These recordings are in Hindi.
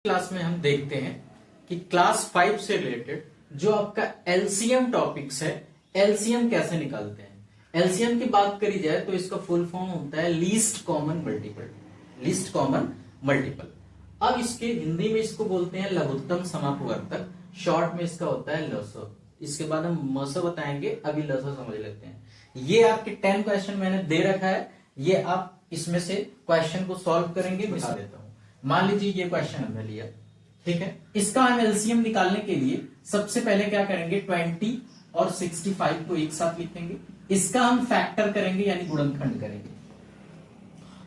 क्लास में हम देखते हैं कि क्लास 5 से रिलेटेड जो आपका एलसीएम टॉपिक्स है, एलसीएम कैसे निकालते हैं। एलसीएम की बात करी जाए तो इसका फुल फॉर्म होता है least common multiple. Least common multiple. अब इसके हिंदी में इसको बोलते हैं लघुत्तम समापवर्तक, शॉर्ट में इसका होता है लस। इसके बाद हम मस बताएंगे, अभी लस समझ लेते हैं। ये आपके 10 क्वेश्चन मैंने दे रखा है, ये आप इसमें से क्वेश्चन को सॉल्व करेंगे। मिला देता हूं, मान लीजिए ये क्वेश्चन हमने लिया, ठीक है। इसका हम एलसीएम निकालने के लिए सबसे पहले क्या करेंगे, 20 और 65 को एक साथ लिखेंगे। इसका हम फैक्टर करेंगे यानी गुणनखंड करेंगे।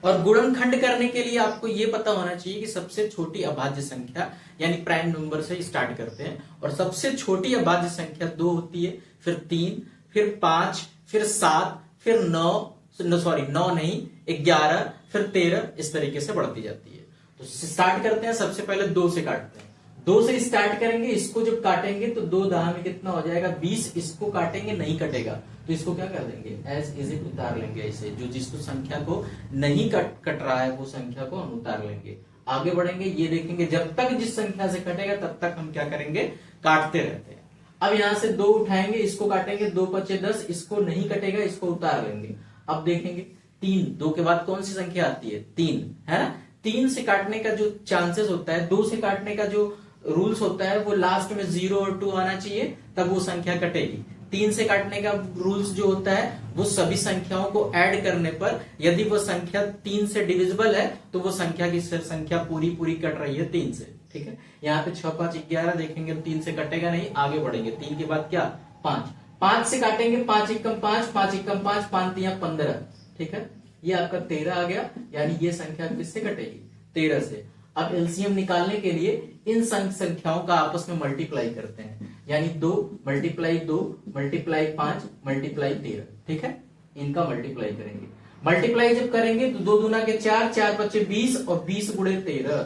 और गुणनखंड करने के लिए आपको यह पता होना चाहिए कि सबसे छोटी अभाज्य संख्या यानी प्राइम नंबर से स्टार्ट करते हैं, और सबसे छोटी अभाज्य संख्या 2 होती है, फिर 3, फिर 5, फिर 7, फिर 9 नहीं 11, फिर 13, इस तरीके से बढ़ती जाती है। तो स्टार्ट करते हैं, सबसे पहले 2 से काटते हैं। 2 से स्टार्ट करेंगे, इसको जब काटेंगे तो 2 दहा में कितना हो जाएगा 20। इसको काटेंगे, नहीं कटेगा तो इसको क्या कर देंगे, एज इज इट उतार लेंगे। ऐसे जो जिसको संख्या को नहीं कट रहा है वो संख्या को हम उतार लेंगे। आगे बढ़ेंगे, ये देखेंगे जब तक जिस संख्या से कटेगा तब तक हम क्या करेंगे, काटते रहते हैं। अब यहां से 2 उठाएंगे, इसको काटेंगे, 2 पचे 10, इसको नहीं कटेगा, इसको उतार लेंगे। अब देखेंगे 3, 2 के बाद कौन सी संख्या आती है, 3 है ना। 3 से काटने का जो चांसेस होता है, 2 से काटने का जो रूल्स होता है वो लास्ट में 0 और 2 आना चाहिए, तब वो संख्या कटेगी। 3 से काटने का रूल्स जो होता है वो सभी संख्याओं को ऐड करने पर यदि वो संख्या 3 से डिविजिबल है तो वो संख्या की संख्या पूरी कट रही है 3 से, ठीक है। यहाँ पे 6 5 11 देखेंगे, 3 से कटेगा नहीं, आगे बढ़ेंगे। 3 के बाद क्या, 5, 5 से काटेंगे, 5 एकम 5, 5 एकम 5, 5 तिया 15, ठीक है। ये आपका 13 आ गया, यानी ये संख्या किससे कटेगी, 13 से। अब एलसीएम निकालने के लिए इन संख्याओं का आपस में मल्टीप्लाई करते हैं, यानी 2 मल्टीप्लाई 2 मल्टीप्लाई 5 मल्टीप्लाई 13, ठीक है। इनका मल्टीप्लाई करेंगे। मल्टीप्लाई जब करेंगे तो 2 दूना के 4, 4 पच्चे 20 और 20 गुणे 13,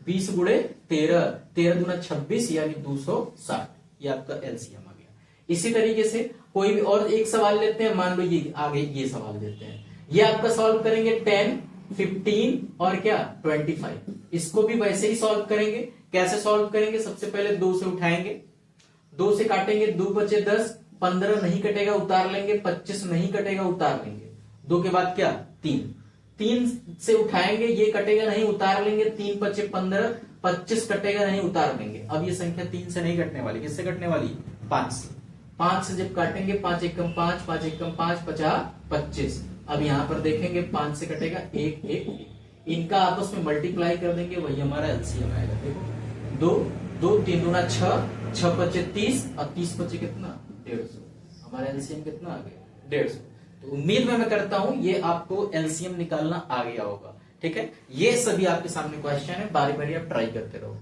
20 गुणे 13, 13 दूना 26 यानी 260। ये आपका एलसीएम आ गया। इसी तरीके से कोई भी और एक सवाल लेते हैं, मान लो ये आगे ये सवाल देते हैं। ये आपका सॉल्व करेंगे 10, 15 और क्या 25। इसको भी वैसे ही सॉल्व करेंगे। कैसे सॉल्व करेंगे, सबसे पहले 2 से उठाएंगे, 2 से काटेंगे, 2 बचे 10, 15 नहीं कटेगा उतार लेंगे, 25 नहीं कटेगा उतार लेंगे। 2 के बाद क्या 3, 3 से उठाएंगे, ये कटेगा नहीं उतार लेंगे, 3 बचे 15, 25 कटेगा नहीं उतार लेंगे। अब ये संख्या 3 से नहीं कटने वाली, किससे कटने वाली, 5 से। 5 से जब काटेंगे, 5 एकम 5, 5 एकम 5, 50 25। अब यहां पर देखेंगे 5 से कटेगा 1 1 1। इनका आपस में मल्टीप्लाई कर देंगे, वही हमारा एलसीएम आएगा। देखो 2 2 3 दूना 6, 6 पचे 30 और 30 पचे कितना 150। हमारा एलसीएम कितना आ गया 150। तो उम्मीद मैं करता हूं ये आपको एलसीएम निकालना आ गया होगा, ठीक है। ये सभी आपके सामने क्वेश्चन है, बारी बारी आप ट्राई करते रहो।